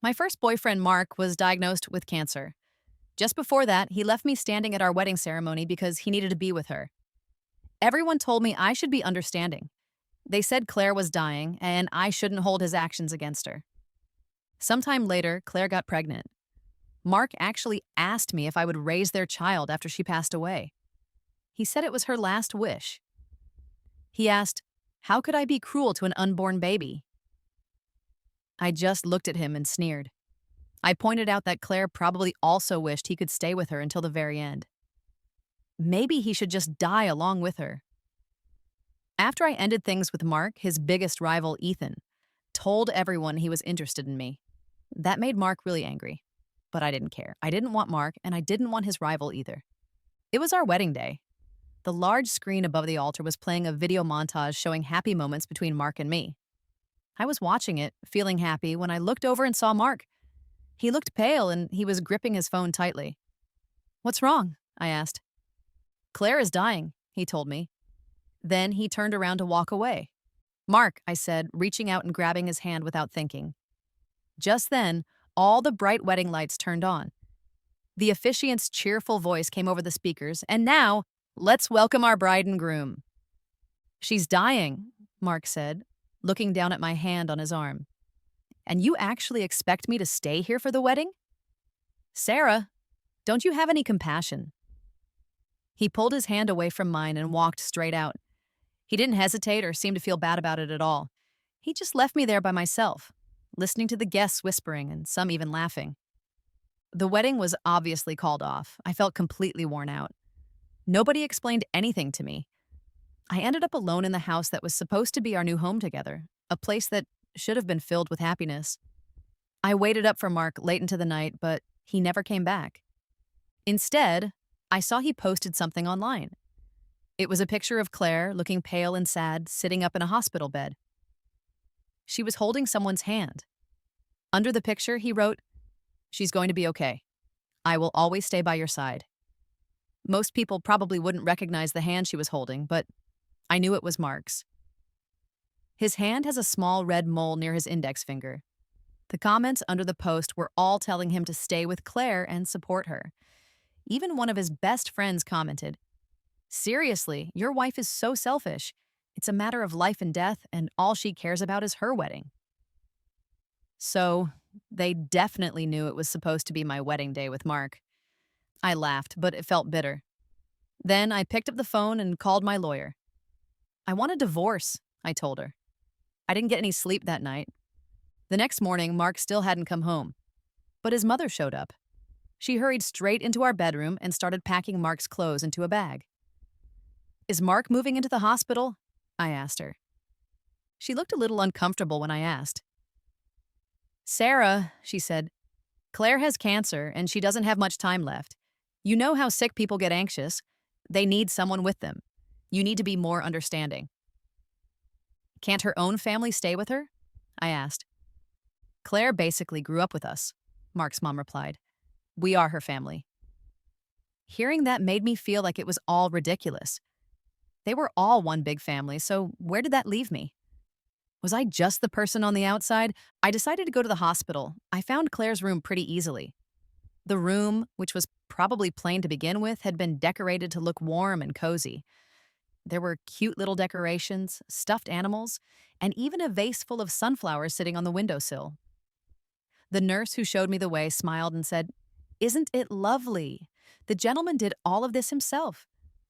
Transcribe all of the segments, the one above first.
My first boyfriend, Mark, was diagnosed with cancer. Just before that, he left me standing at our wedding ceremony because he needed to be with her. Everyone told me I should be understanding. They said Claire was dying and I shouldn't hold his actions against her. Sometime later, Claire got pregnant. Mark actually asked me if I would raise their child after she passed away. He said it was her last wish. He asked, "How could I be cruel to an unborn baby?" I just looked at him and sneered. I pointed out that Claire probably also wished he could stay with her until the very end. Maybe he should just die along with her. After I ended things with Mark, his biggest rival, Ethan, told everyone he was interested in me. That made Mark really angry. But I didn't care. I didn't want Mark, and I didn't want his rival either. It was our wedding day. The large screen above the altar was playing a video montage showing happy moments between Mark and me. I was watching it, feeling happy, when I looked over and saw Mark. He looked pale and he was gripping his phone tightly. "What's wrong?" I asked. "Claire is dying," he told me. Then he turned around to walk away. "Mark," I said, reaching out and grabbing his hand without thinking. Just then, all the bright wedding lights turned on. The officiant's cheerful voice came over the speakers, and now, let's welcome our bride and groom. "She's dying," Mark said, looking down at my hand on his arm. "And you actually expect me to stay here for the wedding? Sarah, don't you have any compassion?" He pulled his hand away from mine and walked straight out. He didn't hesitate or seem to feel bad about it at all. He just left me there by myself, listening to the guests whispering and some even laughing. The wedding was obviously called off. I felt completely worn out. Nobody explained anything to me. I ended up alone in the house that was supposed to be our new home together, a place that should have been filled with happiness. I waited up for Mark late into the night, but he never came back. Instead, I saw he posted something online. It was a picture of Claire, looking pale and sad, sitting up in a hospital bed. She was holding someone's hand. Under the picture, he wrote, "She's going to be okay. I will always stay by your side." Most people probably wouldn't recognize the hand she was holding, but I knew it was Mark's. His hand has a small red mole near his index finger. The comments under the post were all telling him to stay with Claire and support her. Even one of his best friends commented, "Seriously, your wife is so selfish. It's a matter of life and death, and all she cares about is her wedding." So, they definitely knew it was supposed to be my wedding day with Mark. I laughed, but it felt bitter. Then I picked up the phone and called my lawyer. "I want a divorce," I told her. I didn't get any sleep that night. The next morning, Mark still hadn't come home. But his mother showed up. She hurried straight into our bedroom and started packing Mark's clothes into a bag. "Is Mark moving into the hospital?" I asked her. She looked a little uncomfortable when I asked. "Sarah," she said, "Claire has cancer and she doesn't have much time left. You know how sick people get anxious. They need someone with them. You need to be more understanding." "Can't her own family stay with her?" I asked. "Claire basically grew up with us," Mark's mom replied. "We are her family." Hearing that made me feel like it was all ridiculous. They were all one big family, so where did that leave me? Was I just the person on the outside? I decided to go to the hospital. I found Claire's room pretty easily. The room, which was probably plain to begin with, had been decorated to look warm and cozy. There were cute little decorations, stuffed animals, and even a vase full of sunflowers sitting on the windowsill. The nurse who showed me the way smiled and said, "Isn't it lovely? The gentleman did all of this himself.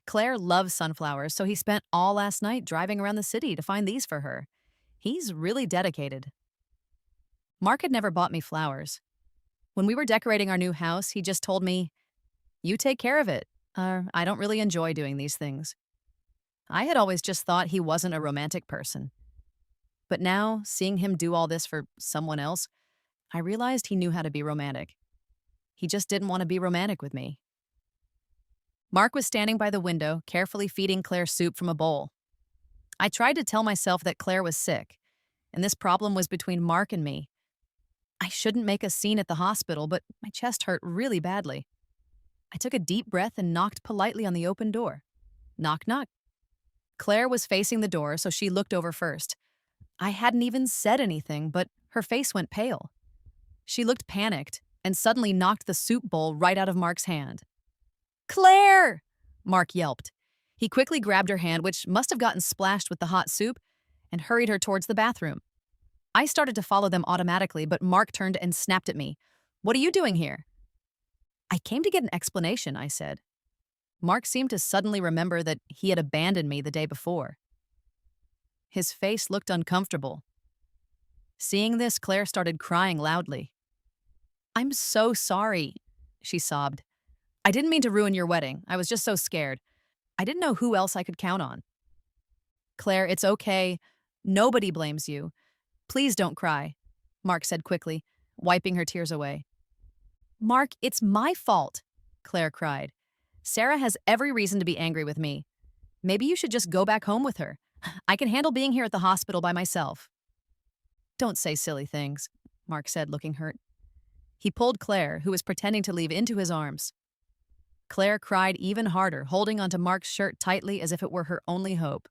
Claire loves sunflowers, so he spent all last night driving around the city to find these for her. He's really dedicated." Mark had never bought me flowers. When we were decorating our new house, he just told me, "You take care of it. I don't really enjoy doing these things." I had always just thought he wasn't a romantic person. But now, seeing him do all this for someone else, I realized he knew how to be romantic. He just didn't want to be romantic with me. Mark was standing by the window, carefully feeding Claire soup from a bowl. I tried to tell myself that Claire was sick, and this problem was between Mark and me. I shouldn't make a scene at the hospital, but my chest hurt really badly. I took a deep breath and knocked politely on the open door. Knock, knock. Claire was facing the door, so she looked over first. I hadn't even said anything, but her face went pale. She looked panicked and suddenly knocked the soup bowl right out of Mark's hand. Claire! Mark yelped. He quickly grabbed her hand, which must have gotten splashed with the hot soup, and hurried her towards the bathroom. I started to follow them automatically, but Mark turned and snapped at me. What are you doing here? I came to get an explanation, I said. Mark seemed to suddenly remember that he had abandoned me the day before. His face looked uncomfortable. Seeing this, Claire started crying loudly. I'm so sorry, she sobbed. I didn't mean to ruin your wedding. I was just so scared. I didn't know who else I could count on. Claire, it's okay. Nobody blames you. Please don't cry, Mark said quickly, wiping her tears away. Mark, it's my fault, Claire cried. Sarah has every reason to be angry with me. Maybe you should just go back home with her. I can handle being here at the hospital by myself. Don't say silly things, Mark said, looking hurt. He pulled Claire, who was pretending to leave, into his arms. Claire cried even harder, holding onto Mark's shirt tightly as if it were her only hope.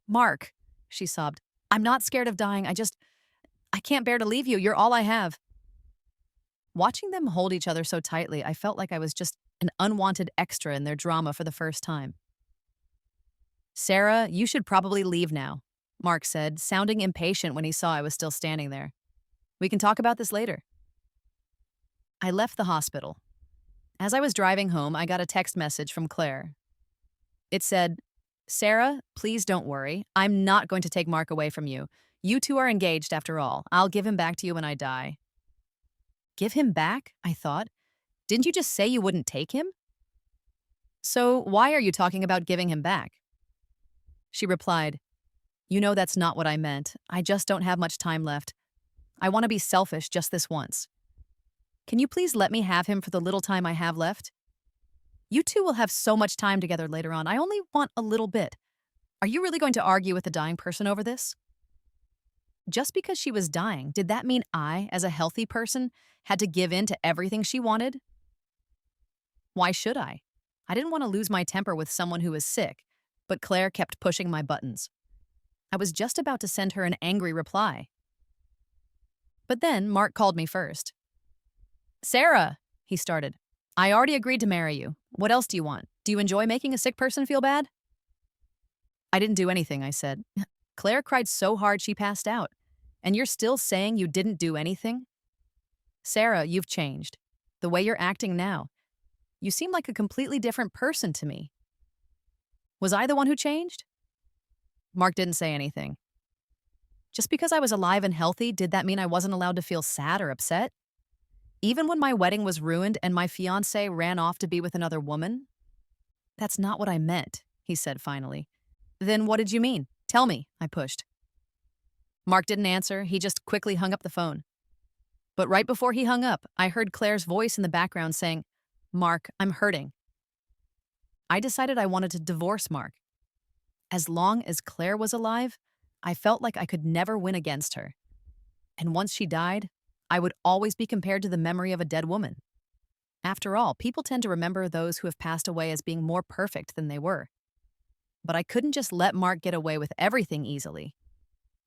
Mark, she sobbed, I'm not scared of dying. I can't bear to leave you. You're all I have. Watching them hold each other so tightly, I felt like I was just an unwanted extra in their drama for the first time. Sarah, you should probably leave now, Mark said, sounding impatient when he saw I was still standing there. We can talk about this later. I left the hospital. As I was driving home, I got a text message from Claire. It said, Sarah, please don't worry. I'm not going to take Mark away from you. You two are engaged after all. I'll give him back to you when I die. Give him back? I thought. Didn't you just say you wouldn't take him? So why are you talking about giving him back? She replied, You know that's not what I meant. I just don't have much time left. I want to be selfish just this once. Can you please let me have him for the little time I have left? You two will have so much time together later on. I only want a little bit. Are you really going to argue with a dying person over this? Just because she was dying, did that mean I, as a healthy person, had to give in to everything she wanted? Why should I? I didn't want to lose my temper with someone who was sick, but Claire kept pushing my buttons. I was just about to send her an angry reply. But then Mark called me first. Sarah, he started. I already agreed to marry you. What else do you want? Do you enjoy making a sick person feel bad? I didn't do anything, I said. Claire cried so hard she passed out. And you're still saying you didn't do anything? Sarah, you've changed. The way you're acting now. You seem like a completely different person to me. Was I the one who changed? Mark didn't say anything. Just because I was alive and healthy, did that mean I wasn't allowed to feel sad or upset? Even when my wedding was ruined and my fiancé ran off to be with another woman? That's not what I meant, he said finally. Then what did you mean? Tell me, I pushed. Mark didn't answer. He just quickly hung up the phone. But right before he hung up, I heard Claire's voice in the background saying, Mark, I'm hurting. I decided I wanted to divorce Mark. As long as Claire was alive, I felt like I could never win against her. And once she died, I would always be compared to the memory of a dead woman. After all, people tend to remember those who have passed away as being more perfect than they were. But I couldn't just let Mark get away with everything easily,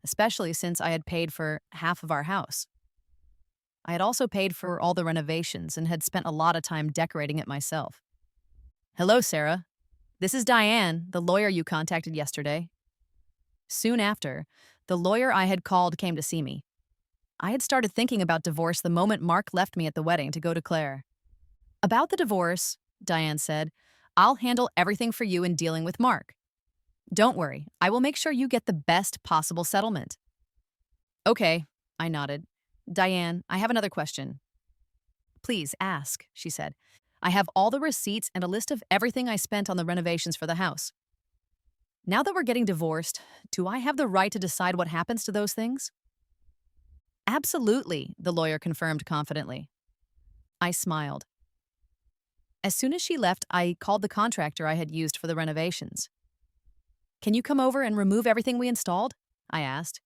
especially since I had paid for half of our house. I had also paid for all the renovations and had spent a lot of time decorating it myself. Hello, Sarah. This is Diane, the lawyer you contacted yesterday. Soon after, the lawyer I had called came to see me. I had started thinking about divorce the moment Mark left me at the wedding to go to Claire. About the divorce, Diane said, I'll handle everything for you in dealing with Mark. Don't worry, I will make sure you get the best possible settlement. Okay, I nodded. Diane, I have another question. Please ask, she said. I have all the receipts and a list of everything I spent on the renovations for the house. Now that we're getting divorced, do I have the right to decide what happens to those things? Absolutely, the lawyer confirmed confidently. I smiled. As soon as she left, I called the contractor I had used for the renovations. Can you come over and remove everything we installed? I asked.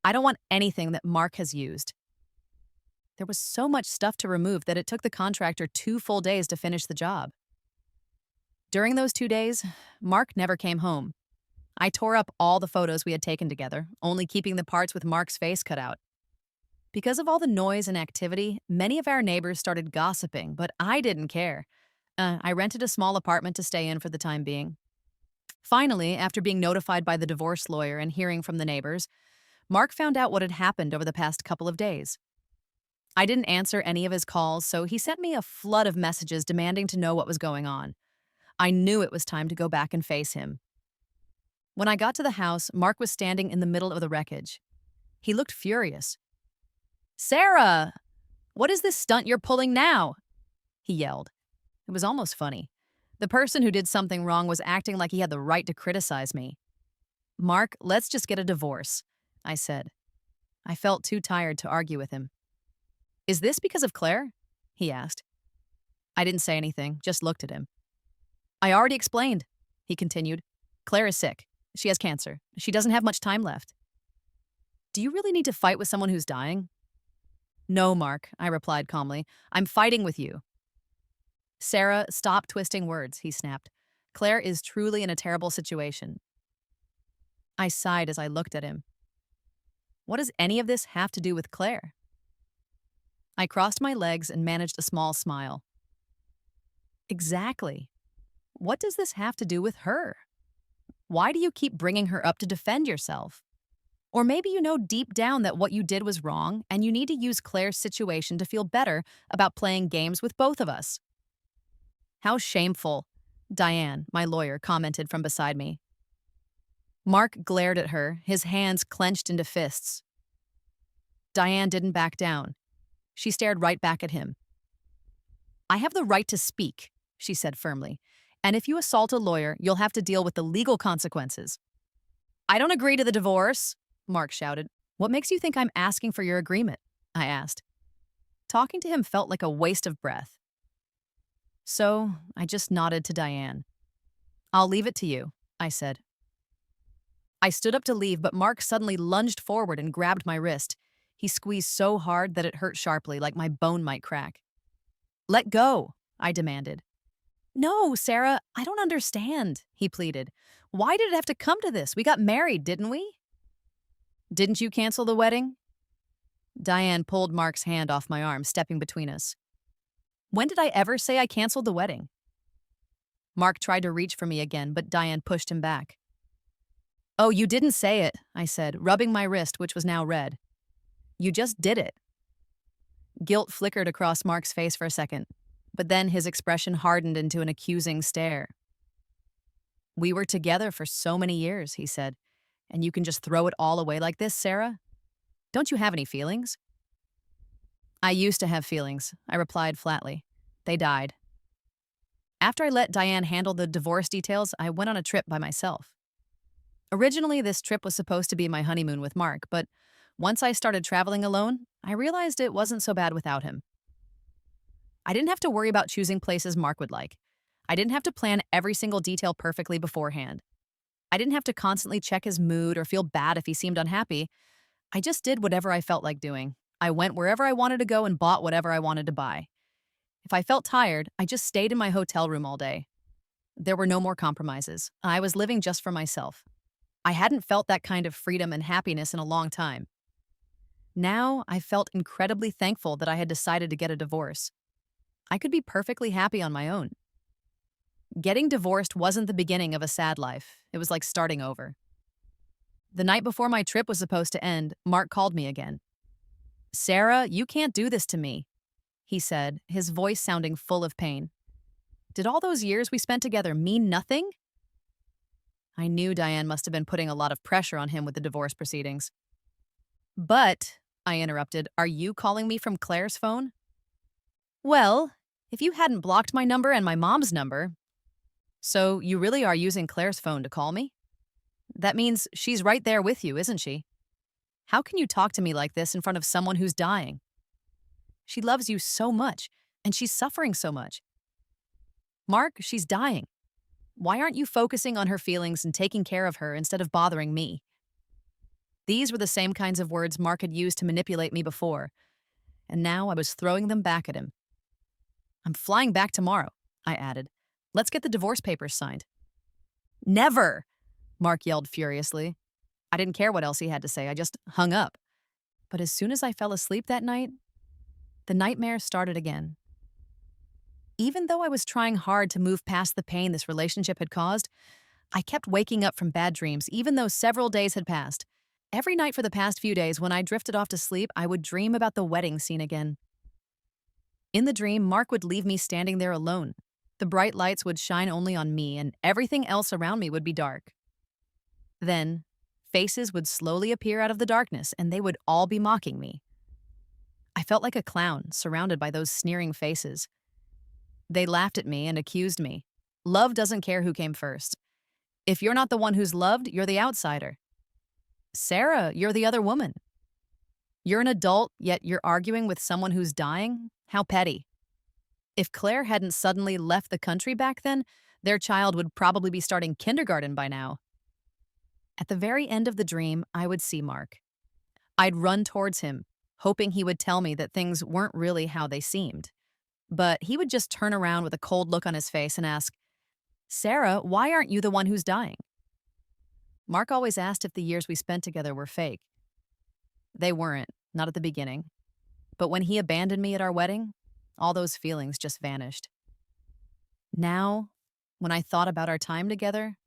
I don't want anything that Mark has used. There was so much stuff to remove that it took the contractor 2 full days to finish the job. During those 2 days, Mark never came home. I tore up all the photos we had taken together, only keeping the parts with Mark's face cut out. Because of all the noise and activity, many of our neighbors started gossiping, but I didn't care. I rented a small apartment to stay in for the time being. Finally, after being notified by the divorce lawyer and hearing from the neighbors, Mark found out what had happened over the past couple of days. I didn't answer any of his calls, so he sent me a flood of messages demanding to know what was going on. I knew it was time to go back and face him. When I got to the house, Mark was standing in the middle of the wreckage. He looked furious. "Sarah, what is this stunt you're pulling now?" he yelled. It was almost funny. The person who did something wrong was acting like he had the right to criticize me. "Mark, let's just get a divorce," I said. I felt too tired to argue with him. "Is this because of Claire?" he asked. I didn't say anything, just looked at him. "I already explained," he continued. "Claire is sick. She has cancer. She doesn't have much time left." "Do you really need to fight with someone who's dying?" "No, Mark," I replied calmly. "I'm fighting with you." "Sarah, stop twisting words," he snapped. "Claire is truly in a terrible situation." I sighed as I looked at him. What does any of this have to do with Claire? I crossed my legs and managed a small smile. Exactly. What does this have to do with her? Why do you keep bringing her up to defend yourself? Or maybe you know deep down that what you did was wrong and you need to use Claire's situation to feel better about playing games with both of us. How shameful, Diane, my lawyer, commented from beside me. Mark glared at her, his hands clenched into fists. Diane didn't back down. She stared right back at him. "I have the right to speak," she said firmly. "And if you assault a lawyer, you'll have to deal with the legal consequences." "I don't agree to the divorce," Mark shouted. "What makes you think I'm asking for your agreement?" I asked. Talking to him felt like a waste of breath. So I just nodded to Diane. "I'll leave it to you," I said. I stood up to leave, but Mark suddenly lunged forward and grabbed my wrist. He squeezed so hard that it hurt sharply, like my bone might crack. "Let go," I demanded. "No, Sarah, I don't understand," he pleaded. "Why did it have to come to this? We got married, didn't we?" "Didn't you cancel the wedding?" Diane pulled Mark's hand off my arm, stepping between us. "When did I ever say I canceled the wedding?" Mark tried to reach for me again, but Diane pushed him back. "Oh, you didn't say it," I said, rubbing my wrist, which was now red. "You just did it." Guilt flickered across Mark's face for a second, but then his expression hardened into an accusing stare. "We were together for so many years," he said, "and you can just throw it all away like this, Sarah? Don't you have any feelings?" "I used to have feelings," I replied flatly. "They died." After I let Diane handle the divorce details, I went on a trip by myself. Originally, this trip was supposed to be my honeymoon with Mark, but once I started traveling alone, I realized it wasn't so bad without him. I didn't have to worry about choosing places Mark would like. I didn't have to plan every single detail perfectly beforehand. I didn't have to constantly check his mood or feel bad if he seemed unhappy. I just did whatever I felt like doing. I went wherever I wanted to go and bought whatever I wanted to buy. If I felt tired, I just stayed in my hotel room all day. There were no more compromises. I was living just for myself. I hadn't felt that kind of freedom and happiness in a long time. Now, I felt incredibly thankful that I had decided to get a divorce. I could be perfectly happy on my own. Getting divorced wasn't the beginning of a sad life. It was like starting over. The night before my trip was supposed to end, Mark called me again. "Sarah, you can't do this to me," he said, his voice sounding full of pain. "Did all those years we spent together mean nothing?" I knew Diane must have been putting a lot of pressure on him with the divorce proceedings. "But," I interrupted, "are you calling me from Claire's phone?" "Well, if you hadn't blocked my number and my mom's number." "So you really are using Claire's phone to call me? That means she's right there with you, isn't she? How can you talk to me like this in front of someone who's dying? She loves you so much, and she's suffering so much. Mark, she's dying. Why aren't you focusing on her feelings and taking care of her instead of bothering me?" These were the same kinds of words Mark had used to manipulate me before, and now I was throwing them back at him. "I'm flying back tomorrow," I added. "Let's get the divorce papers signed." "Never!" Mark yelled furiously. I didn't care what else he had to say, I just hung up. But as soon as I fell asleep that night, the nightmare started again. Even though I was trying hard to move past the pain this relationship had caused, I kept waking up from bad dreams, even though several days had passed. Every night for the past few days, when I drifted off to sleep, I would dream about the wedding scene again. In the dream, Mark would leave me standing there alone. The bright lights would shine only on me, and everything else around me would be dark. Then, faces would slowly appear out of the darkness, and they would all be mocking me. I felt like a clown, surrounded by those sneering faces. They laughed at me and accused me. Love doesn't care who came first. If you're not the one who's loved, you're the outsider. Sarah, you're the other woman. You're an adult, yet you're arguing with someone who's dying? How petty. If Claire hadn't suddenly left the country back then, their child would probably be starting kindergarten by now. At the very end of the dream, I would see Mark. I'd run towards him, hoping he would tell me that things weren't really how they seemed. But he would just turn around with a cold look on his face and ask, "Sarah, why aren't you the one who's dying?" Mark always asked if the years we spent together were fake. They weren't, not at the beginning. But when he abandoned me at our wedding, all those feelings just vanished. Now, when I thought about our time together,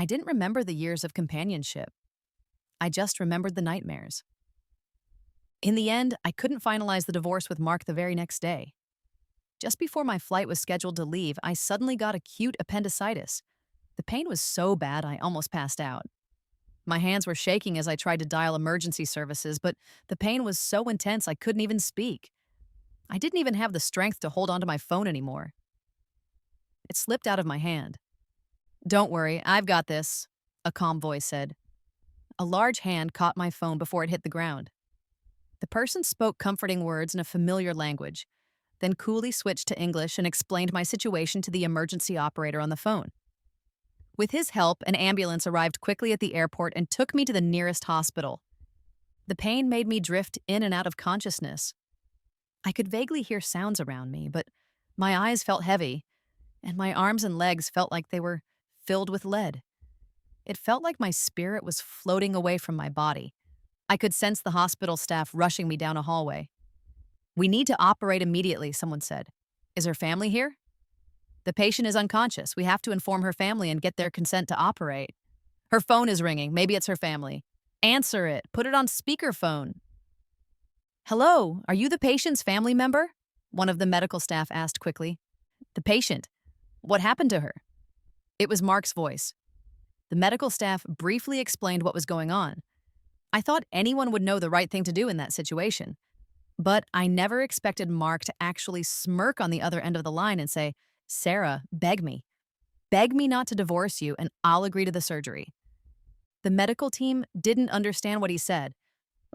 I didn't remember the years of companionship. I just remembered the nightmares. In the end, I couldn't finalize the divorce with Mark the very next day. Just before my flight was scheduled to leave, I suddenly got acute appendicitis. The pain was so bad I almost passed out. My hands were shaking as I tried to dial emergency services, but the pain was so intense I couldn't even speak. I didn't even have the strength to hold onto my phone anymore. It slipped out of my hand. "Don't worry, I've got this," a calm voice said. A large hand caught my phone before it hit the ground. The person spoke comforting words in a familiar language, then coolly switched to English and explained my situation to the emergency operator on the phone. With his help, an ambulance arrived quickly at the airport and took me to the nearest hospital. The pain made me drift in and out of consciousness. I could vaguely hear sounds around me, but my eyes felt heavy, and my arms and legs felt like they were filled with lead. It felt like my spirit was floating away from my body. I could sense the hospital staff rushing me down a hallway. "We need to operate immediately," someone said. "Is her family here?" "The patient is unconscious. We have to inform her family and get their consent to operate." "Her phone is ringing. Maybe it's her family." "Answer it. Put it on speakerphone." "Hello, are you the patient's family member?" one of the medical staff asked quickly. "The patient. What happened to her?" It was Mark's voice. The medical staff briefly explained what was going on. I thought anyone would know the right thing to do in that situation. But I never expected Mark to actually smirk on the other end of the line and say, "Sarah, beg me. Beg me not to divorce you, and I'll agree to the surgery." The medical team didn't understand what he said,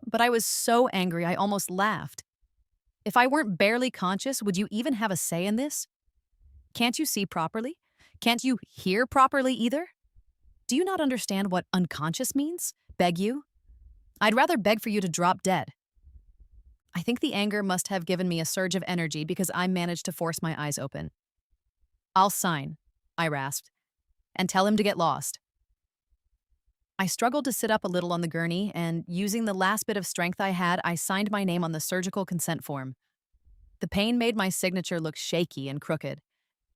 but I was so angry I almost laughed. If I weren't barely conscious, would you even have a say in this? Can't you see properly? Can't you hear properly either? Do you not understand what unconscious means? Beg you? I'd rather beg for you to drop dead. I think the anger must have given me a surge of energy because I managed to force my eyes open. "I'll sign," I rasped, "and tell him to get lost." I struggled to sit up a little on the gurney, and using the last bit of strength I had, I signed my name on the surgical consent form. The pain made my signature look shaky and crooked.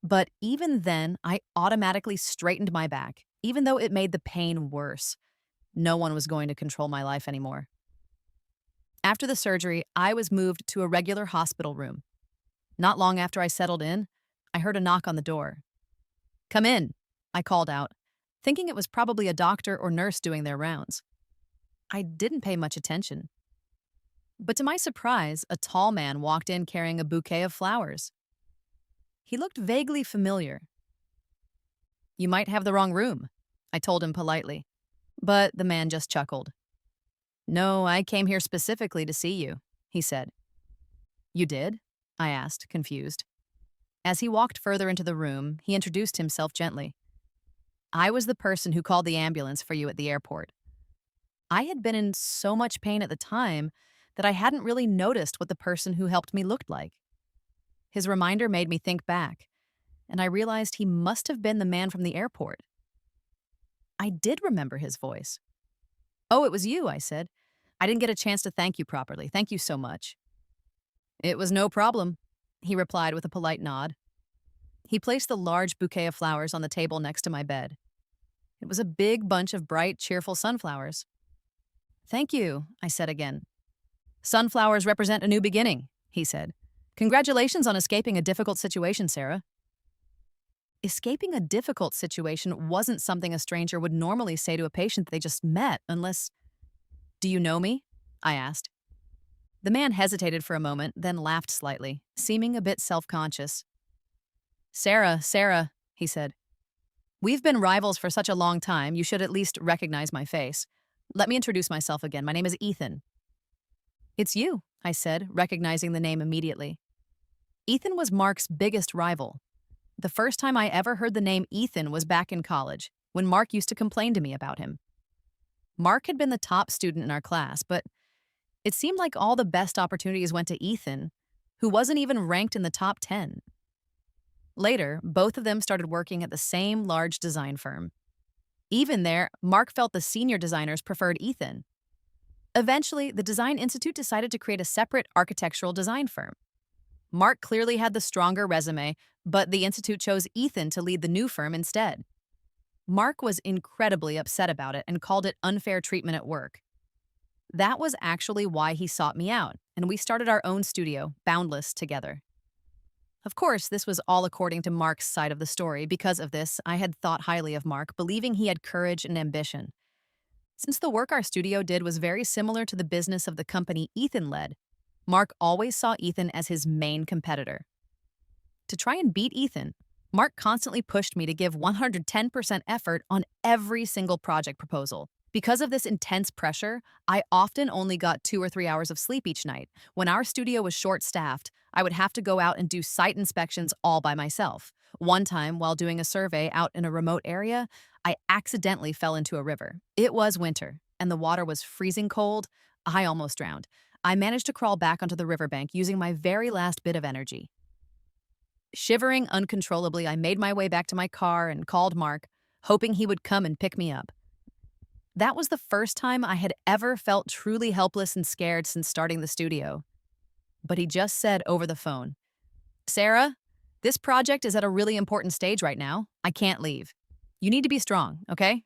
But even then, I automatically straightened my back, even though it made the pain worse. No one was going to control my life anymore. After the surgery, I was moved to a regular hospital room. Not long after I settled in, I heard a knock on the door. "Come in," I called out, thinking it was probably a doctor or nurse doing their rounds. I didn't pay much attention. But to my surprise, a tall man walked in carrying a bouquet of flowers. He looked vaguely familiar. "You might have the wrong room," I told him politely. But the man just chuckled. "No, I came here specifically to see you," he said. "You did?" I asked, confused. As he walked further into the room, he introduced himself gently. "I was the person who called the ambulance for you at the airport." I had been in so much pain at the time that I hadn't really noticed what the person who helped me looked like. His reminder made me think back, and I realized he must have been the man from the airport. I did remember his voice. "Oh, it was you," I said. I didn't get a chance to thank you properly. Thank you so much. It was no problem, he replied with a polite nod. He placed the large bouquet of flowers on the table next to my bed. It was a big bunch of bright, cheerful sunflowers. Thank you, I said again. Sunflowers represent a new beginning, he said. Congratulations on escaping a difficult situation, Sarah. Escaping a difficult situation wasn't something a stranger would normally say to a patient they just met, unless. Do you know me? I asked. The man hesitated for a moment, then laughed slightly, seeming a bit self-conscious. Sarah, he said. We've been rivals for such a long time, you should at least recognize my face. Let me introduce myself again. My name is Ethan. It's you, I said, recognizing the name immediately. Ethan was Mark's biggest rival. The first time I ever heard the name Ethan was back in college, when Mark used to complain to me about him. Mark had been the top student in our class, but it seemed like all the best opportunities went to Ethan, who wasn't even ranked in the top 10. Later, both of them started working at the same large design firm. Even there, Mark felt the senior designers preferred Ethan. Eventually, the Design Institute decided to create a separate architectural design firm. Mark clearly had the stronger resume, but the Institute chose Ethan to lead the new firm instead. Mark was incredibly upset about it and called it unfair treatment at work. That was actually why he sought me out, and we started our own studio, Boundless, together. Of course, this was all according to Mark's side of the story. Because of this, I had thought highly of Mark, believing he had courage and ambition. Since the work our studio did was very similar to the business of the company Ethan led, Mark always saw Ethan as his main competitor. To try and beat Ethan, Mark constantly pushed me to give 110% effort on every single project proposal. Because of this intense pressure, I often only got 2 or 3 hours of sleep each night. When our studio was short-staffed, I would have to go out and do site inspections all by myself. One time, while doing a survey out in a remote area, I accidentally fell into a river. It was winter, and the water was freezing cold. I almost drowned. I managed to crawl back onto the riverbank using my very last bit of energy. Shivering uncontrollably, I made my way back to my car and called Mark, hoping he would come and pick me up. That was the first time I had ever felt truly helpless and scared since starting the studio. But he just said over the phone, Sarah, this project is at a really important stage right now. I can't leave. You need to be strong, okay?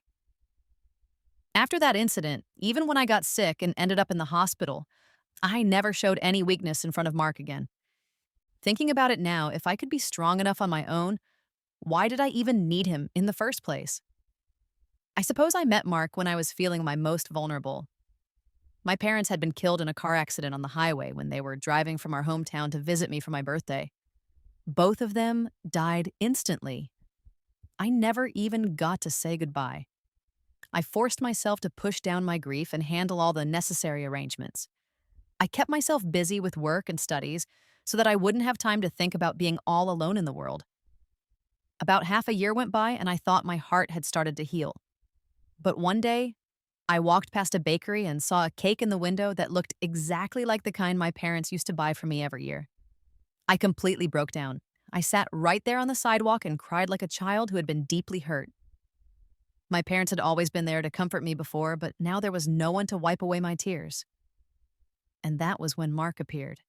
After that incident, even when I got sick and ended up in the hospital, I never showed any weakness in front of Mark again. Thinking about it now, if I could be strong enough on my own, why did I even need him in the first place? I suppose I met Mark when I was feeling my most vulnerable. My parents had been killed in a car accident on the highway when they were driving from our hometown to visit me for my birthday. Both of them died instantly. I never even got to say goodbye. I forced myself to push down my grief and handle all the necessary arrangements. I kept myself busy with work and studies so that I wouldn't have time to think about being all alone in the world. About half a year went by and I thought my heart had started to heal. But one day, I walked past a bakery and saw a cake in the window that looked exactly like the kind my parents used to buy for me every year. I completely broke down. I sat right there on the sidewalk and cried like a child who had been deeply hurt. My parents had always been there to comfort me before, but now there was no one to wipe away my tears. And that was when Mark appeared.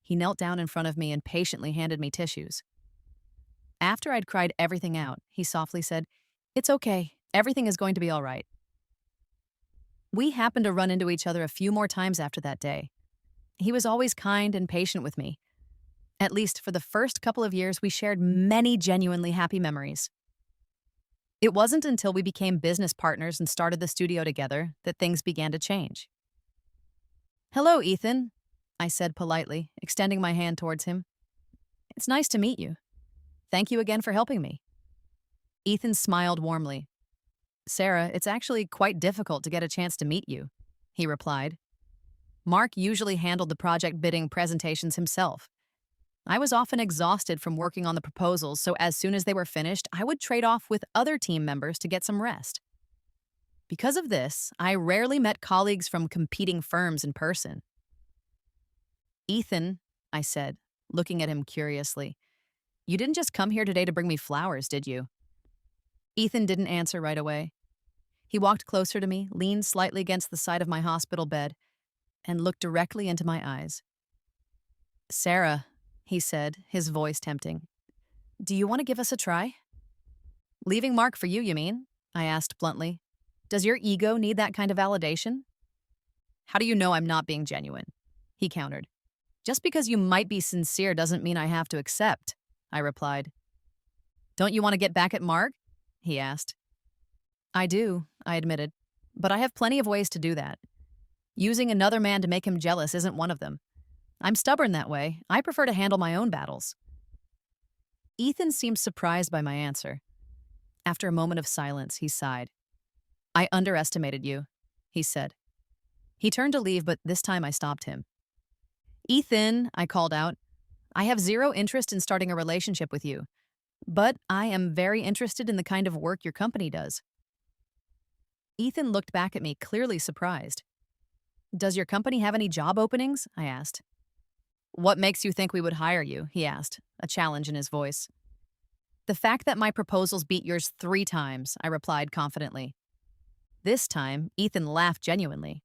He knelt down in front of me and patiently handed me tissues. After I'd cried everything out, he softly said, "It's okay. Everything is going to be all right." We happened to run into each other a few more times after that day. He was always kind and patient with me. At least for the first couple of years, we shared many genuinely happy memories. It wasn't until we became business partners and started the studio together that things began to change. "Hello, Ethan," I said politely, extending my hand towards him. "It's nice to meet you. Thank you again for helping me." Ethan smiled warmly. "Sarah, it's actually quite difficult to get a chance to meet you," he replied. Mark usually handled the project bidding presentations himself. I was often exhausted from working on the proposals, so as soon as they were finished, I would trade off with other team members to get some rest. Because of this, I rarely met colleagues from competing firms in person. "Ethan," I said, looking at him curiously, "you didn't just come here today to bring me flowers, did you?" Ethan didn't answer right away. He walked closer to me, leaned slightly against the side of my hospital bed, and looked directly into my eyes. "Sarah," he said, his voice tempting, "do you want to give us a try?" "Leaving Mark for you mean?" I asked bluntly. "Does your ego need that kind of validation?" "How do you know I'm not being genuine?" he countered. "Just because you might be sincere doesn't mean I have to accept," I replied. "Don't you want to get back at Mark?" he asked. "I do," I admitted, "but I have plenty of ways to do that. Using another man to make him jealous isn't one of them. I'm stubborn that way. I prefer to handle my own battles." Ethan seemed surprised by my answer. After a moment of silence, he sighed. "I underestimated you," he said. He turned to leave, but this time I stopped him. "Ethan," I called out, "I have zero interest in starting a relationship with you, but I am very interested in the kind of work your company does." Ethan looked back at me, clearly surprised. "Does your company have any job openings?" I asked. "What makes you think we would hire you?" he asked, a challenge in his voice. "The fact that my proposals beat yours 3 times," I replied confidently. This time, Ethan laughed genuinely.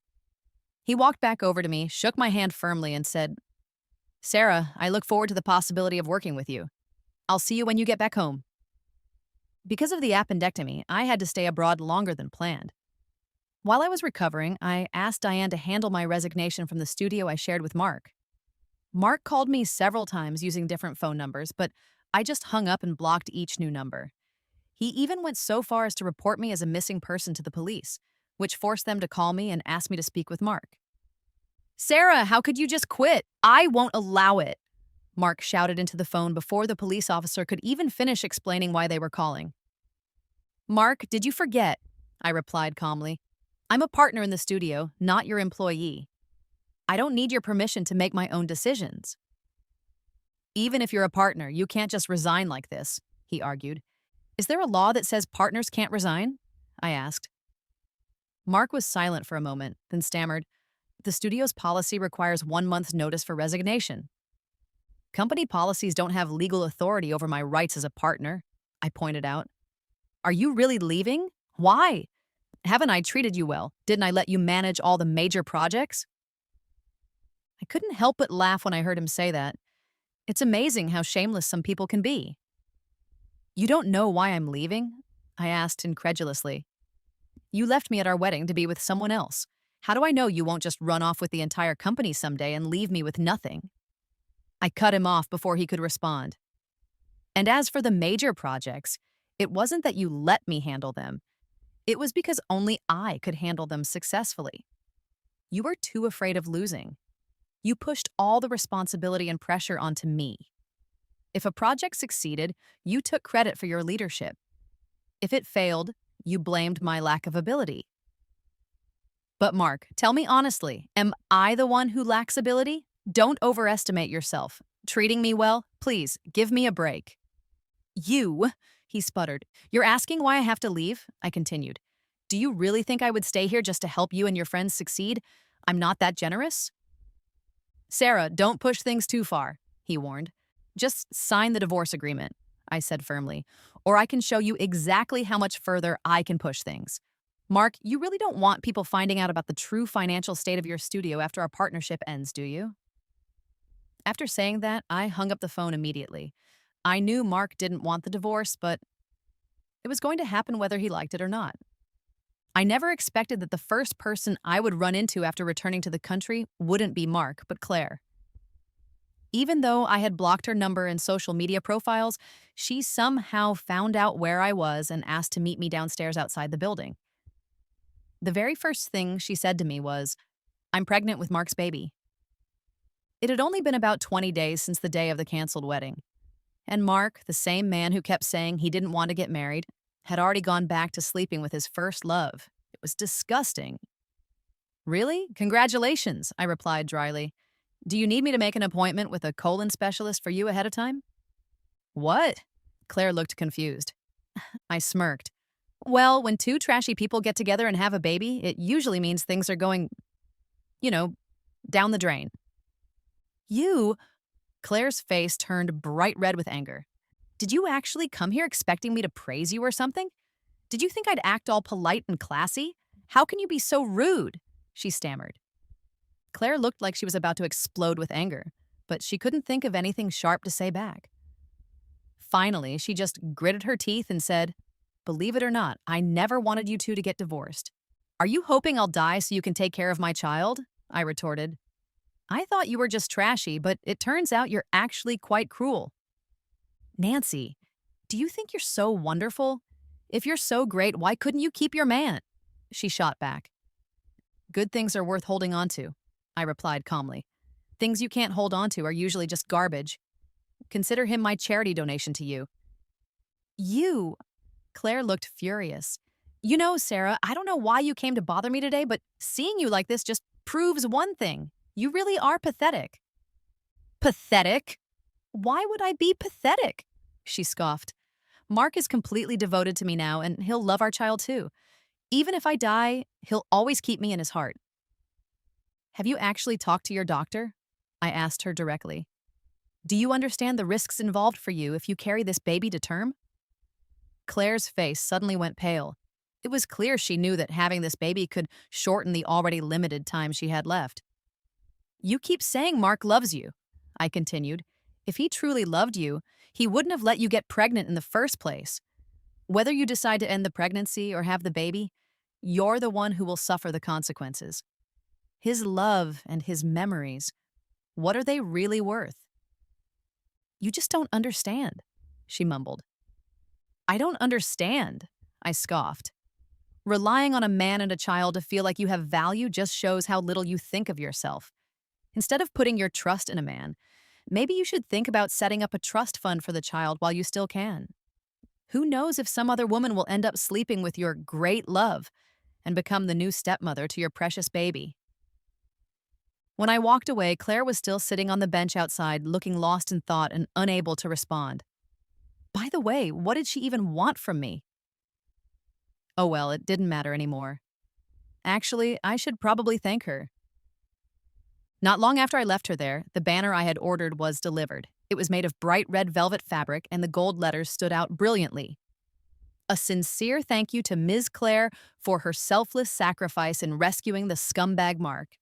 He walked back over to me, shook my hand firmly, and said, "Sarah, I look forward to the possibility of working with you. I'll see you when you get back home." Because of the appendectomy, I had to stay abroad longer than planned. While I was recovering, I asked Diane to handle my resignation from the studio I shared with Mark. Mark called me several times using different phone numbers, but I just hung up and blocked each new number. He even went so far as to report me as a missing person to the police, which forced them to call me and ask me to speak with Mark. "Sarah, how could you just quit? I won't allow it," Mark shouted into the phone before the police officer could even finish explaining why they were calling. "Mark, did you forget?" I replied calmly. "I'm a partner in the studio, not your employee. I don't need your permission to make my own decisions." "Even if you're a partner, you can't just resign like this," he argued. "Is there a law that says partners can't resign?" I asked. Mark was silent for a moment, then stammered, "The studio's policy requires 1 month's notice for resignation." "Company policies don't have legal authority over my rights as a partner," I pointed out. "Are you really leaving? Why? Haven't I treated you well? Didn't I let you manage all the major projects?" I couldn't help but laugh when I heard him say that. It's amazing how shameless some people can be. "You don't know why I'm leaving?" I asked incredulously. "You left me at our wedding to be with someone else. How do I know you won't just run off with the entire company someday and leave me with nothing?" I cut him off before he could respond. "And as for the major projects, it wasn't that you let me handle them. It was because only I could handle them successfully. You were too afraid of losing. You pushed all the responsibility and pressure onto me. If a project succeeded, you took credit for your leadership. If it failed, you blamed my lack of ability. But Mark, tell me honestly, am I the one who lacks ability? Don't overestimate yourself. Treating me well? Please, give me a break." "You," he sputtered. "You're asking why I have to leave?" I continued. "Do you really think I would stay here just to help you and your friends succeed? I'm not that generous." "Sarah, don't push things too far," he warned. "Just sign the divorce agreement," I said firmly, "or I can show you exactly how much further I can push things. Mark, you really don't want people finding out about the true financial state of your studio after our partnership ends, do you?" After saying that, I hung up the phone immediately. I knew Mark didn't want the divorce, but it was going to happen whether he liked it or not. I never expected that the first person I would run into after returning to the country wouldn't be Mark, but Claire. Even though I had blocked her number and social media profiles, she somehow found out where I was and asked to meet me downstairs outside the building. The very first thing she said to me was, "I'm pregnant with Mark's baby." It had only been about 20 days since the day of the canceled wedding, and Mark, the same man who kept saying he didn't want to get married, had already gone back to sleeping with his first love. It was disgusting. "Really? Congratulations," I replied dryly. "Do you need me to make an appointment with a colon specialist for you ahead of time?" "What?" Claire looked confused. I smirked. "Well, when two trashy people get together and have a baby, it usually means things are going, you know, down the drain." "You?" Claire's face turned bright red with anger. "Did you actually come here expecting me to praise you or something? Did you think I'd act all polite and classy? How can you be so rude? She stammered. Claire looked like she was about to explode with anger, but she couldn't think of anything sharp to say back. Finally, she just gritted her teeth and said, "Believe it or not, I never wanted you two to get divorced. Are you hoping I'll die so you can take care of my child?" I retorted. "I thought you were just trashy, but it turns out you're actually quite cruel." "Nancy, do you think you're so wonderful? If you're so great, why couldn't you keep your man?" She shot back. "Good things are worth holding on to," I replied calmly. "Things you can't hold on to are usually just garbage. Consider him my charity donation to you." "You?" Claire looked furious. "You know, Sarah, I don't know why you came to bother me today, but seeing you like this just proves one thing. You really are pathetic." "Pathetic? Why would I be pathetic?" She scoffed. "Mark is completely devoted to me now, and he'll love our child too. Even if I die, he'll always keep me in his heart." "Have you actually talked to your doctor?" I asked her directly. "Do you understand the risks involved for you if you carry this baby to term?" Claire's face suddenly went pale. It was clear she knew that having this baby could shorten the already limited time she had left. "You keep saying Mark loves you," I continued. "If he truly loved you, he wouldn't have let you get pregnant in the first place. Whether you decide to end the pregnancy or have the baby, you're the one who will suffer the consequences. His love and his memories, what are they really worth?" "You just don't understand," she mumbled. "I don't understand," I scoffed. "Relying on a man and a child to feel like you have value just shows how little you think of yourself. Instead of putting your trust in a man, maybe you should think about setting up a trust fund for the child while you still can. Who knows if some other woman will end up sleeping with your great love and become the new stepmother to your precious baby." When I walked away, Claire was still sitting on the bench outside, looking lost in thought and unable to respond. By the way, what did she even want from me? Oh well, it didn't matter anymore. Actually, I should probably thank her. Not long after I left her there, the banner I had ordered was delivered. It was made of bright red velvet fabric, and the gold letters stood out brilliantly. "A sincere thank you to Ms. Claire for her selfless sacrifice in rescuing the scumbag Mark."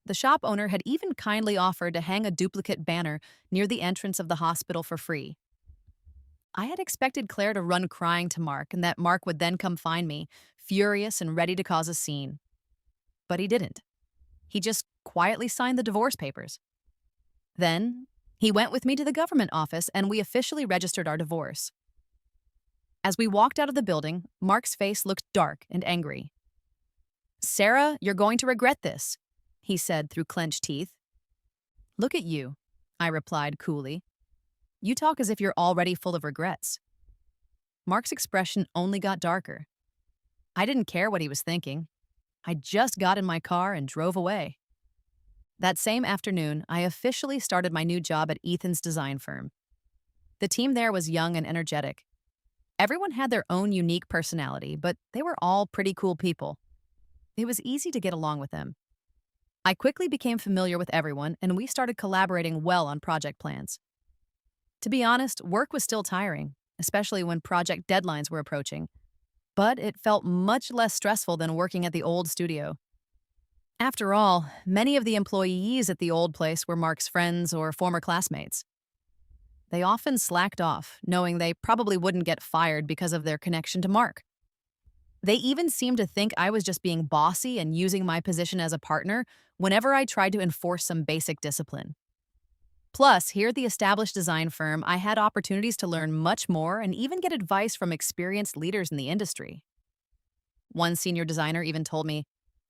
The shop owner had even kindly offered to hang a duplicate banner near the entrance of the hospital for free. I had expected Claire to run crying to Mark and that Mark would then come find me, furious and ready to cause a scene. But he didn't. He just quietly signed the divorce papers. Then, he went with me to the government office and we officially registered our divorce. As we walked out of the building, Mark's face looked dark and angry. "Sarah, you're going to regret this," he said through clenched teeth. "Look at you," I replied coolly. "You talk as if you're already full of regrets." Mark's expression only got darker. I didn't care what he was thinking. I just got in my car and drove away. That same afternoon, I officially started my new job at Ethan's design firm. The team there was young and energetic. Everyone had their own unique personality, but they were all pretty cool people. It was easy to get along with them. I quickly became familiar with everyone, and we started collaborating well on project plans. To be honest, work was still tiring, especially when project deadlines were approaching, but it felt much less stressful than working at the old studio. After all, many of the employees at the old place were Mark's friends or former classmates. They often slacked off, knowing they probably wouldn't get fired because of their connection to Mark. They even seemed to think I was just being bossy and using my position as a partner whenever I tried to enforce some basic discipline. Plus, here at the established design firm, I had opportunities to learn much more and even get advice from experienced leaders in the industry. One senior designer even told me,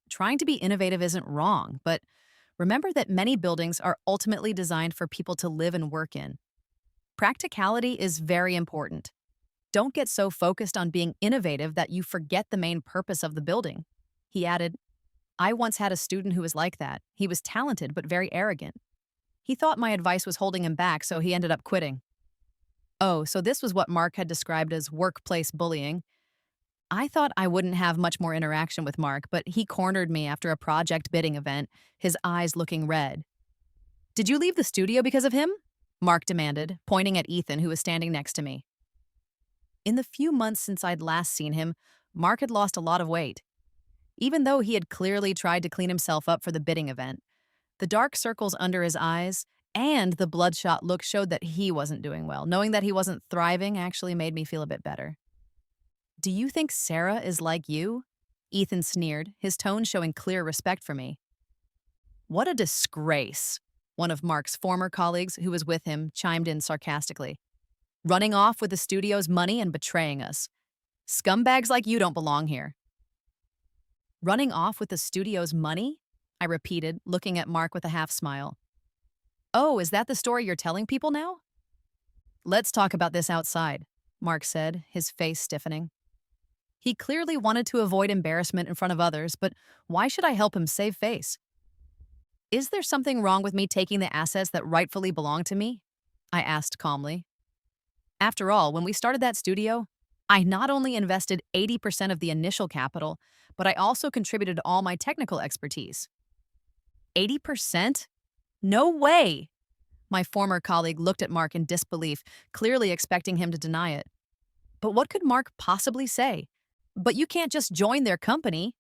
"Trying to be innovative isn't wrong, but remember that many buildings are ultimately designed for people to live and work in. Practicality is very important. Don't get so focused on being innovative that you forget the main purpose of the building." He added, "I once had a student who was like that. He was talented but very arrogant. He thought my advice was holding him back, so he ended up quitting." Oh, so this was what Mark had described as workplace bullying. I thought I wouldn't have much more interaction with Mark, but he cornered me after a project bidding event, his eyes looking red. "Did you leave the studio because of him?" Mark demanded, pointing at Ethan, who was standing next to me. In the few months since I'd last seen him, Mark had lost a lot of weight. Even though he had clearly tried to clean himself up for the bidding event, the dark circles under his eyes and the bloodshot look showed that he wasn't doing well. Knowing that he wasn't thriving actually made me feel a bit better. Do you think Sarah is like you? Ethan sneered, his tone showing clear respect for me. What a disgrace, one of Mark's former colleagues who was with him chimed in sarcastically. Running off with the studio's money and betraying us. Scumbags like you don't belong here. Running off with the studio's money? I repeated, looking at Mark with a half smile. Oh, is that the story you're telling people now? Let's talk about this outside, Mark said, his face stiffening. He clearly wanted to avoid embarrassment in front of others, but why should I help him save face? Is there something wrong with me taking the assets that rightfully belong to me? I asked calmly. After all, when we started that studio, I not only invested 80% of the initial capital, but I also contributed all my technical expertise. 80%? No way! My former colleague looked at Mark in disbelief, clearly expecting him to deny it. But what could Mark possibly say? But you can't just join their company.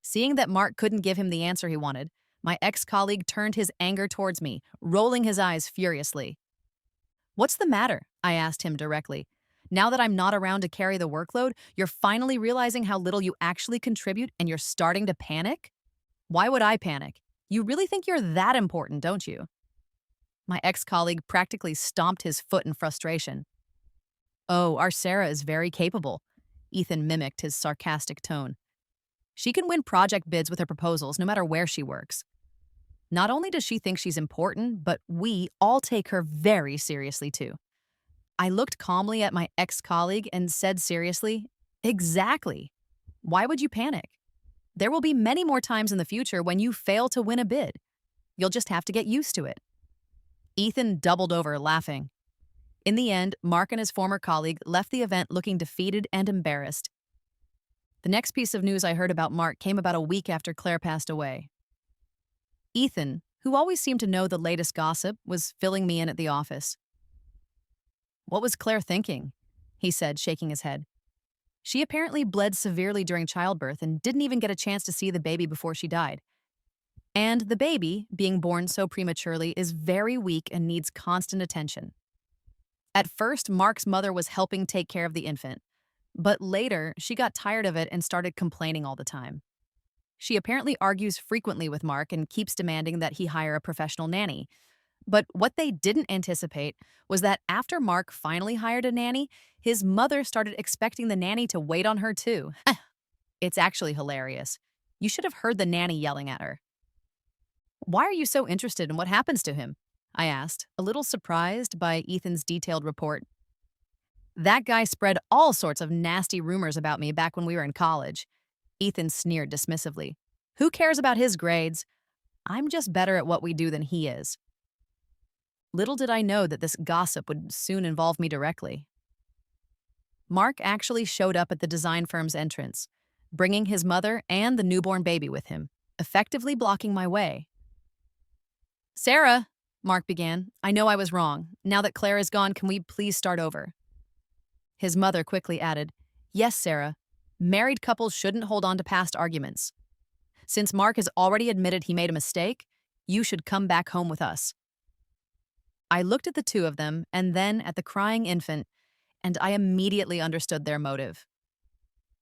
Seeing that Mark couldn't give him the answer he wanted, my ex-colleague turned his anger towards me, rolling his eyes furiously. What's the matter? I asked him directly. Now that I'm not around to carry the workload, you're finally realizing how little you actually contribute and you're starting to panic? Why would I panic? You really think you're that important, don't you? My ex-colleague practically stomped his foot in frustration. Oh, our Sarah is very capable. Ethan mimicked his sarcastic tone. She can win project bids with her proposals no matter where she works. Not only does she think she's important, but we all take her very seriously too. I looked calmly at my ex-colleague and said seriously, exactly. Why would you panic? There will be many more times in the future when you fail to win a bid. You'll just have to get used to it. Ethan doubled over, laughing. In the end, Mark and his former colleague left the event looking defeated and embarrassed. The next piece of news I heard about Mark came about a week after Claire passed away. Ethan, who always seemed to know the latest gossip, was filling me in at the office. What was Claire thinking? He said, shaking his head. She apparently bled severely during childbirth and didn't even get a chance to see the baby before she died. And the baby, being born so prematurely, is very weak and needs constant attention. At first, Mark's mother was helping take care of the infant, but later she got tired of it and started complaining all the time. She apparently argues frequently with Mark and keeps demanding that he hire a professional nanny. But what they didn't anticipate was that after Mark finally hired a nanny, his mother started expecting the nanny to wait on her too. It's actually hilarious. You should have heard the nanny yelling at her. Why are you so interested in what happens to him? I asked, a little surprised by Ethan's detailed report. That guy spread all sorts of nasty rumors about me back when we were in college. Ethan sneered dismissively. Who cares about his grades? I'm just better at what we do than he is. Little did I know that this gossip would soon involve me directly. Mark actually showed up at the design firm's entrance, bringing his mother and the newborn baby with him, effectively blocking my way. Sarah, Mark began, I know I was wrong. Now that Claire is gone, can we please start over? His mother quickly added, Yes, Sarah. Married couples shouldn't hold on to past arguments. Since Mark has already admitted he made a mistake, you should come back home with us. I looked at the two of them and then at the crying infant, and I immediately understood their motive.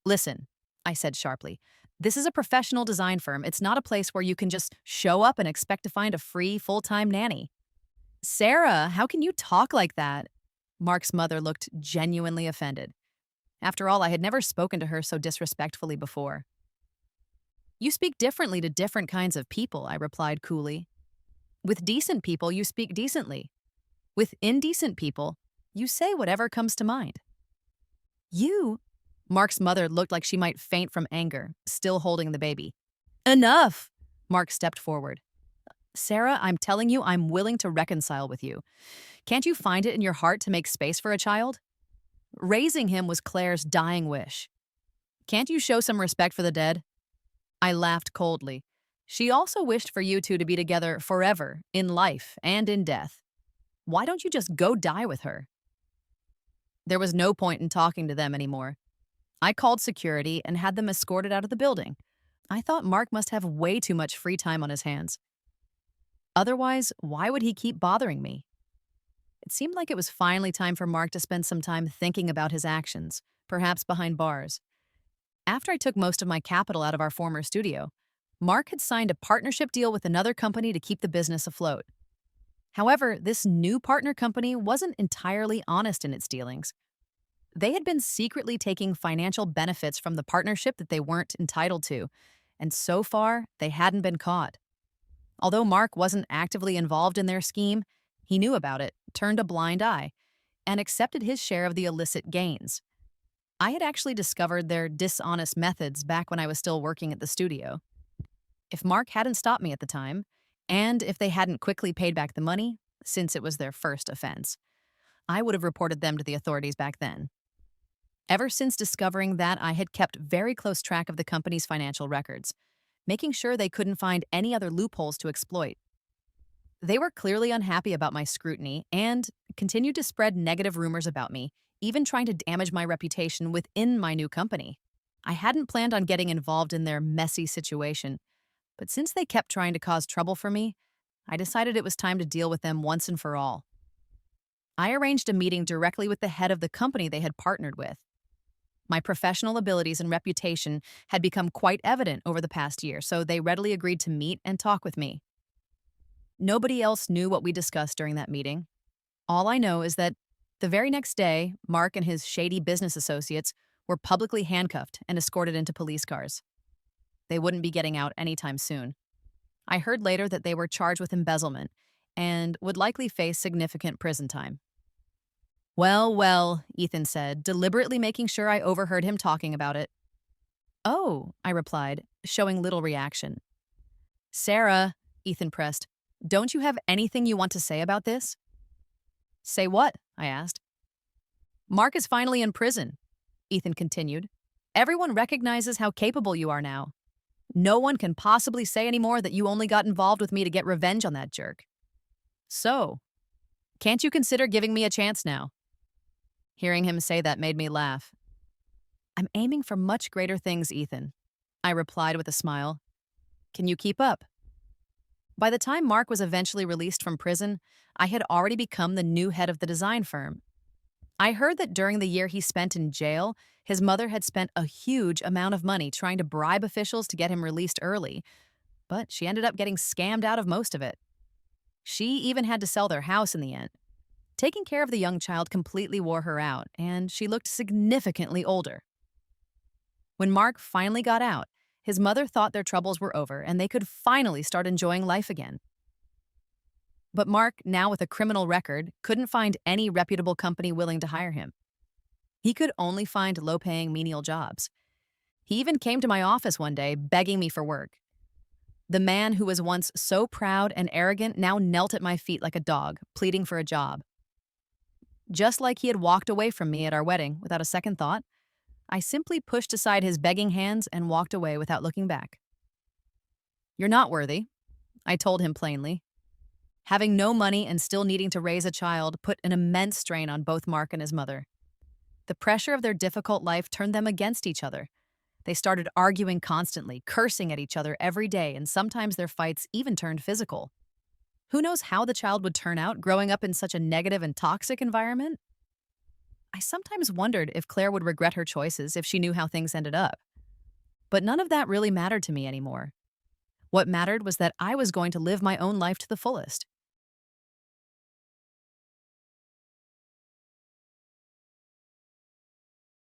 Listen, I said sharply, this is a professional design firm. It's not a place where you can just show up and expect to find a free, full-time nanny. Sarah, how can you talk like that? Mark's mother looked genuinely offended. After all, I had never spoken to her so disrespectfully before. You speak differently to different kinds of people, I replied coolly. With decent people, you speak decently. With indecent people, you say whatever comes to mind. You? Mark's mother looked like she might faint from anger, still holding the baby. Enough! Mark stepped forward. Sarah, I'm telling you, I'm willing to reconcile with you. Can't you find it in your heart to make space for a child? Raising him was Claire's dying wish. Can't you show some respect for the dead? I laughed coldly. She also wished for you two to be together forever, in life and in death. Why don't you just go die with her? There was no point in talking to them anymore. I called security and had them escorted out of the building. I thought Mark must have way too much free time on his hands. Otherwise, why would he keep bothering me? It seemed like it was finally time for Mark to spend some time thinking about his actions, perhaps behind bars. After I took most of my capital out of our former studio, Mark had signed a partnership deal with another company to keep the business afloat. However, this new partner company wasn't entirely honest in its dealings. They had been secretly taking financial benefits from the partnership that they weren't entitled to, and so far, they hadn't been caught. Although Mark wasn't actively involved in their scheme, he knew about it, turned a blind eye, and accepted his share of the illicit gains. I had actually discovered their dishonest methods back when I was still working at the studio. If Mark hadn't stopped me at the time, and if they hadn't quickly paid back the money, since it was their first offense, I would have reported them to the authorities back then. Ever since discovering that, I had kept very close track of the company's financial records, making sure they couldn't find any other loopholes to exploit. They were clearly unhappy about my scrutiny and continued to spread negative rumors about me, even trying to damage my reputation within my new company. I hadn't planned on getting involved in their messy situation, but since they kept trying to cause trouble for me, I decided it was time to deal with them once and for all. I arranged a meeting directly with the head of the company they had partnered with. My professional abilities and reputation had become quite evident over the past year, so they readily agreed to meet and talk with me. Nobody else knew what we discussed during that meeting. All I know is that the very next day, Mark and his shady business associates were publicly handcuffed and escorted into police cars. They wouldn't be getting out anytime soon. I heard later that they were charged with embezzlement and would likely face significant prison time. Well, well, Ethan said, deliberately making sure I overheard him talking about it. Oh, I replied, showing little reaction. Sarah, Ethan pressed, don't you have anything you want to say about this? Say what? I asked. Mark is finally in prison, Ethan continued. Everyone recognizes how capable you are now. No one can possibly say anymore that you only got involved with me to get revenge on that jerk. So, can't you consider giving me a chance now? Hearing him say that made me laugh. I'm aiming for much greater things, Ethan, I replied with a smile. Can you keep up? By the time Mark was eventually released from prison, I had already become the new head of the design firm. I heard that during the year he spent in jail, his mother had spent a huge amount of money trying to bribe officials to get him released early, but she ended up getting scammed out of most of it. She even had to sell their house in the end. Taking care of the young child completely wore her out, and she looked significantly older. When Mark finally got out, his mother thought their troubles were over and they could finally start enjoying life again. But Mark, now with a criminal record, couldn't find any reputable company willing to hire him. He could only find low-paying menial jobs. He even came to my office one day begging me for work. The man who was once so proud and arrogant now knelt at my feet like a dog, pleading for a job. Just like he had walked away from me at our wedding without a second thought, I simply pushed aside his begging hands and walked away without looking back. You're not worthy, I told him plainly. Having no money and still needing to raise a child put an immense strain on both Mark and his mother. The pressure of their difficult life turned them against each other. They started arguing constantly, cursing at each other every day, and sometimes their fights even turned physical. Who knows how the child would turn out growing up in such a negative and toxic environment? I sometimes wondered if Claire would regret her choices if she knew how things ended up. But none of that really mattered to me anymore. What mattered was that I was going to live my own life to the fullest.